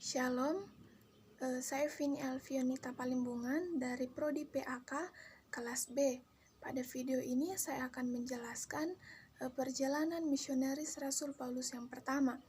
Shalom, saya Vini Alfionita Palimbungan dari Prodi PAK kelas B. Pada video ini saya akan menjelaskan perjalanan misionaris Rasul Paulus yang pertama.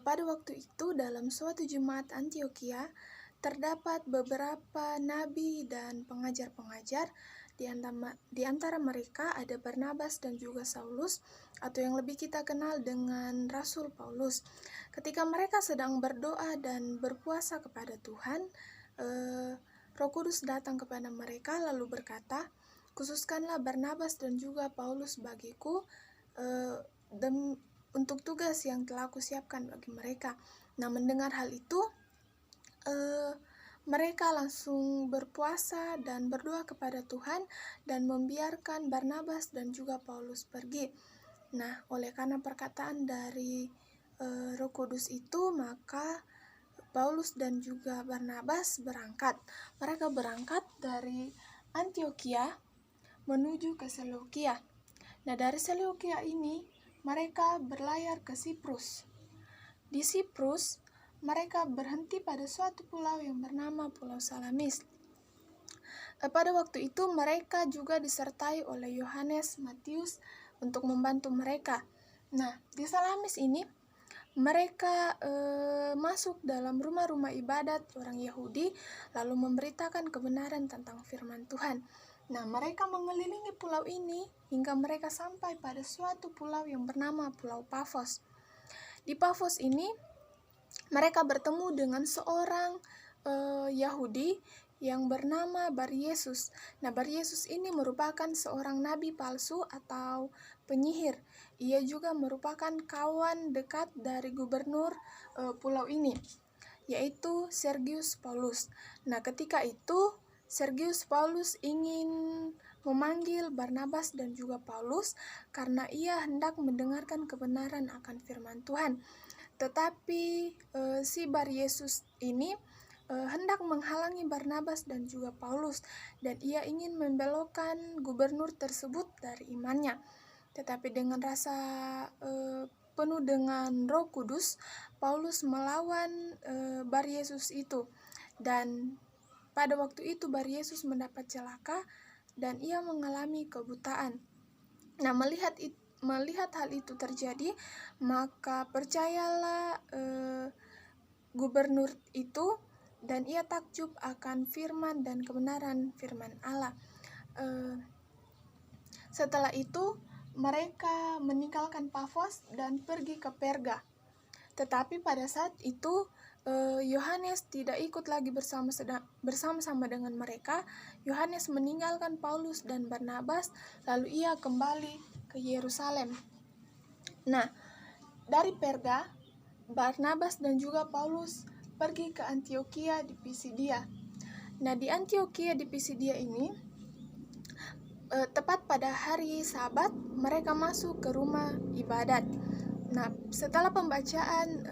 Pada waktu itu dalam suatu jemaat Antioquia terdapat beberapa nabi dan pengajar-pengajar. Di antara mereka ada Barnabas dan juga Saulus, atau yang lebih kita kenal dengan Rasul Paulus. Ketika mereka sedang berdoa dan berpuasa kepada Tuhan, Roh Kudus datang kepada mereka lalu berkata, "Khususkanlah Barnabas dan juga Paulus bagiku untuk tugas yang telah kusiapkan bagi mereka." Nah, mendengar hal itu, mereka langsung berpuasa dan berdoa kepada Tuhan dan membiarkan Barnabas dan juga Paulus pergi. Nah, oleh karena perkataan dari Roh Kudus itu, maka Paulus dan juga Barnabas berangkat. Mereka berangkat dari Antioquia menuju ke Seleukia. Nah, dari Seleukia ini mereka berlayar ke Siprus. Di Siprus, mereka berhenti pada suatu pulau yang bernama Pulau Salamis. Pada waktu itu mereka juga disertai oleh Yohanes, Matius untuk membantu mereka. Nah, di Salamis ini mereka masuk dalam rumah-rumah ibadat orang Yahudi lalu memberitakan kebenaran tentang firman Tuhan. Nah, mereka mengelilingi pulau ini hingga mereka sampai pada suatu pulau yang bernama Pulau Pafos. Di Pafos ini mereka bertemu dengan seorang Yahudi yang bernama Baryesus. Nah, Baryesus ini merupakan seorang nabi palsu atau penyihir. Ia juga merupakan kawan dekat dari gubernur pulau ini, yaitu Sergius Paulus. Nah, ketika itu Sergius Paulus ingin memanggil Barnabas dan juga Paulus karena ia hendak mendengarkan kebenaran akan firman Tuhan. Tetapi si Baryesus ini hendak menghalangi Barnabas dan juga Paulus, dan ia ingin membelokkan gubernur tersebut dari imannya. Tetapi dengan rasa penuh dengan Roh Kudus, Paulus melawan Baryesus itu, dan pada waktu itu Baryesus mendapat celaka dan ia mengalami kebutaan. Nah, melihat hal itu terjadi, maka percayalah gubernur itu, dan ia takjub akan firman dan kebenaran firman Allah. Setelah itu mereka meninggalkan Pafos dan pergi ke Perga. Tetapi pada saat itu Yohanes tidak ikut lagi bersama-sama dengan mereka. Yohanes meninggalkan Paulus dan Barnabas, lalu ia kembali ke Yerusalem. Nah, dari Perga, Barnabas dan juga Paulus pergi ke Antioquia di Pisidia. Nah, di Antioquia di Pisidia ini, tepat pada hari Sabat, mereka masuk ke rumah ibadat. Nah, setelah pembacaan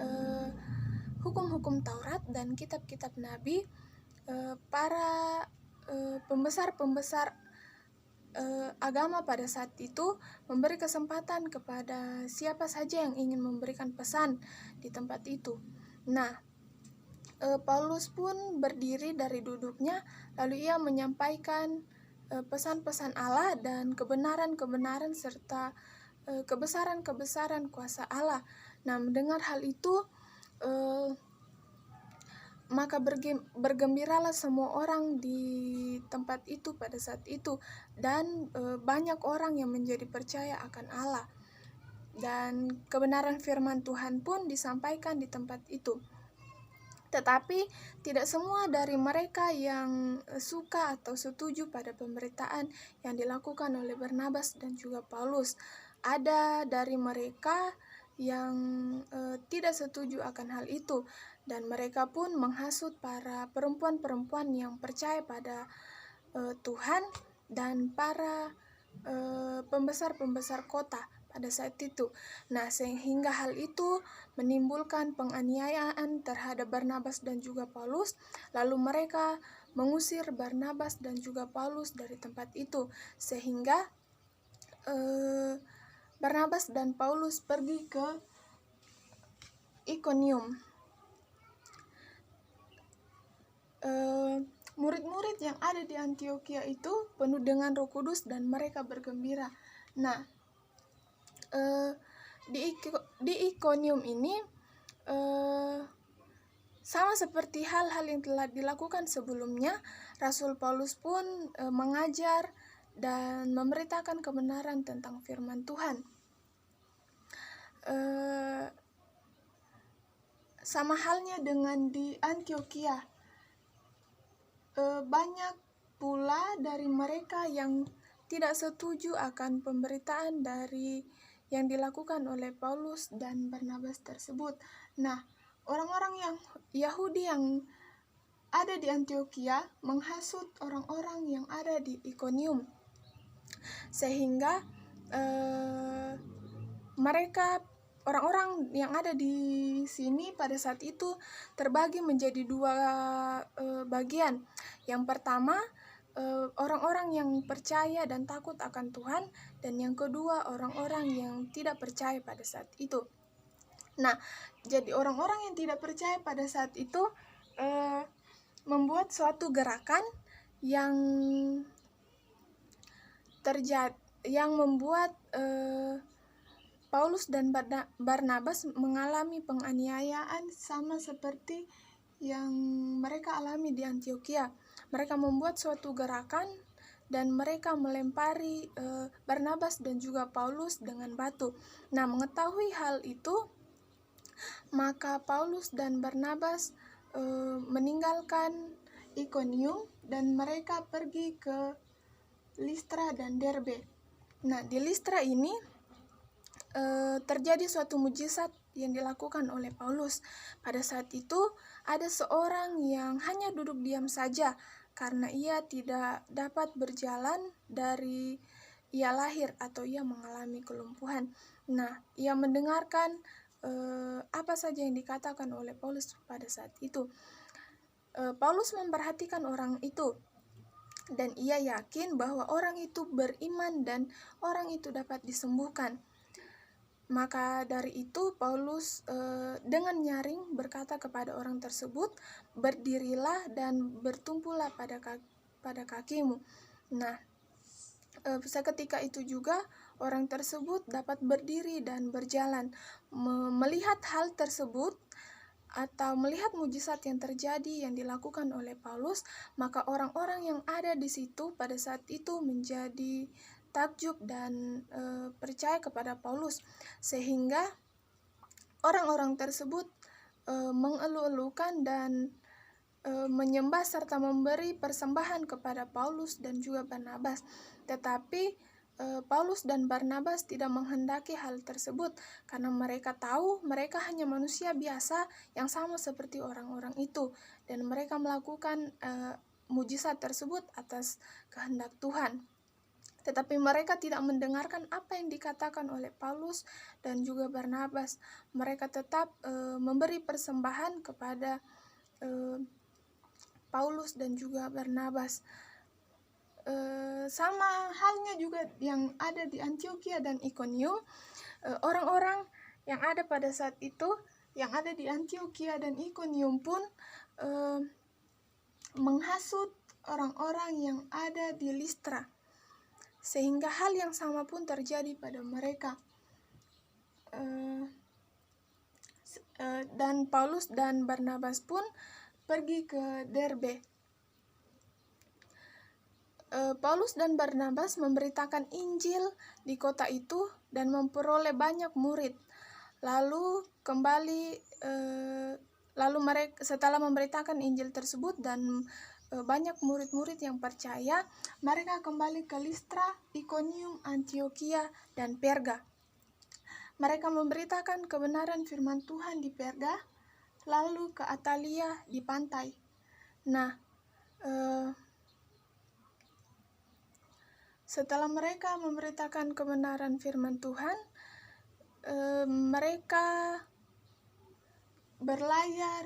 hukum-hukum Taurat dan kitab-kitab Nabi, para pembesar-pembesar agama pada saat itu memberi kesempatan kepada siapa saja yang ingin memberikan pesan di tempat itu. Nah, Paulus pun berdiri dari duduknya, lalu ia menyampaikan pesan-pesan Allah dan kebenaran-kebenaran serta kebesaran-kebesaran kuasa Allah. Nah, mendengar hal itu, maka bergembiralah semua orang di tempat itu pada saat itu, dan banyak orang yang menjadi percaya akan Allah, dan kebenaran firman Tuhan pun disampaikan di tempat itu. Tetapi tidak semua dari mereka yang suka atau setuju pada pemberitaan yang dilakukan oleh Barnabas dan juga Paulus. Ada dari mereka yang tidak setuju akan hal itu, dan mereka pun menghasut para perempuan-perempuan yang percaya pada Tuhan dan para pembesar-pembesar kota pada saat itu. Nah, sehingga hal itu menimbulkan penganiayaan terhadap Barnabas dan juga Paulus, lalu mereka mengusir Barnabas dan juga Paulus dari tempat itu, sehingga Barnabas dan Paulus pergi ke Ikonium. murid-murid yang ada di Antiokhia itu penuh dengan Roh Kudus dan mereka bergembira. Nah, di Ikonium ini sama seperti hal-hal yang telah dilakukan sebelumnya, Rasul Paulus pun mengajar dan memberitakan kebenaran tentang firman Tuhan. Sama halnya dengan di Antiokhia, banyak pula dari mereka yang tidak setuju akan pemberitaan dari yang dilakukan oleh Paulus dan Barnabas tersebut. Nah, orang-orang yang Yahudi yang ada di Antiokhia menghasut orang-orang yang ada di Ikonium, sehingga mereka orang-orang yang ada di sini pada saat itu terbagi menjadi dua bagian. Yang pertama, orang-orang yang percaya dan takut akan Tuhan, dan yang kedua, orang-orang yang tidak percaya pada saat itu. Nah, jadi orang-orang yang tidak percaya pada saat itu membuat suatu gerakan yang membuat Paulus dan Barnabas mengalami penganiayaan sama seperti yang mereka alami di Antiokhia. Mereka membuat suatu gerakan dan mereka melempari Barnabas dan juga Paulus dengan batu. Nah, mengetahui hal itu, maka Paulus dan Barnabas meninggalkan Ikonium dan mereka pergi ke Listra dan Derbe. Nah, di Listra ini terjadi suatu mujizat yang dilakukan oleh Paulus. Pada saat itu ada seorang yang hanya duduk diam saja karena ia tidak dapat berjalan dari ia lahir atau ia mengalami kelumpuhan. Nah, ia mendengarkan apa saja yang dikatakan oleh Paulus pada saat itu. Paulus memperhatikan orang itu dan ia yakin bahwa orang itu beriman dan orang itu dapat disembuhkan. Maka dari itu Paulus dengan nyaring berkata kepada orang tersebut, "Berdirilah dan bertumpulah pada kakimu." Nah, seketika itu juga orang tersebut dapat berdiri dan berjalan. Melihat hal tersebut atau melihat mujizat yang terjadi yang dilakukan oleh Paulus, maka orang-orang yang ada di situ pada saat itu menjadi takjub dan percaya kepada Paulus, sehingga orang-orang tersebut mengeluh-elukan dan menyembah serta memberi persembahan kepada Paulus dan juga Barnabas. Tetapi Paulus dan Barnabas tidak menghendaki hal tersebut karena mereka tahu mereka hanya manusia biasa yang sama seperti orang-orang itu, dan mereka melakukan mujizat tersebut atas kehendak Tuhan. Tetapi mereka tidak mendengarkan apa yang dikatakan oleh Paulus dan juga Barnabas. Mereka tetap memberi persembahan kepada Paulus dan juga Barnabas. Sama halnya juga yang ada di Antiokhia dan Ikonium, orang-orang yang ada pada saat itu, yang ada di Antiokhia dan Ikonium pun menghasut orang-orang yang ada di Listra, sehingga hal yang sama pun terjadi pada mereka. Dan Paulus dan Barnabas pun pergi ke Derbe. Paulus dan Barnabas memberitakan Injil di kota itu dan memperoleh banyak murid. Lalu mereka setelah memberitakan Injil tersebut dan banyak murid-murid yang percaya, mereka kembali ke Listra, Ikonium, Antiokhia, dan Perga. Mereka memberitakan kebenaran firman Tuhan di Perga, lalu ke Atalia di pantai. Nah, setelah mereka memberitakan kebenaran firman Tuhan, mereka berlayar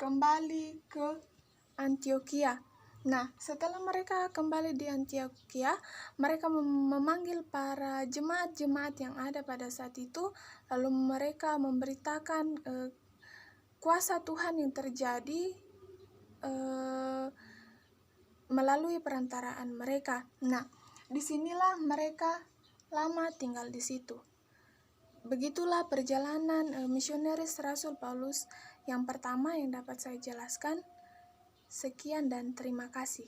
kembali ke Antiokhia. Nah, setelah mereka kembali di Antiokhia, mereka memanggil para jemaat-jemaat yang ada pada saat itu, lalu mereka memberitakan kuasa Tuhan yang terjadi melalui perantaraan mereka. Nah, disinilah mereka lama tinggal di situ. Begitulah perjalanan misionaris Rasul Paulus yang pertama yang dapat saya jelaskan. Sekian dan terima kasih.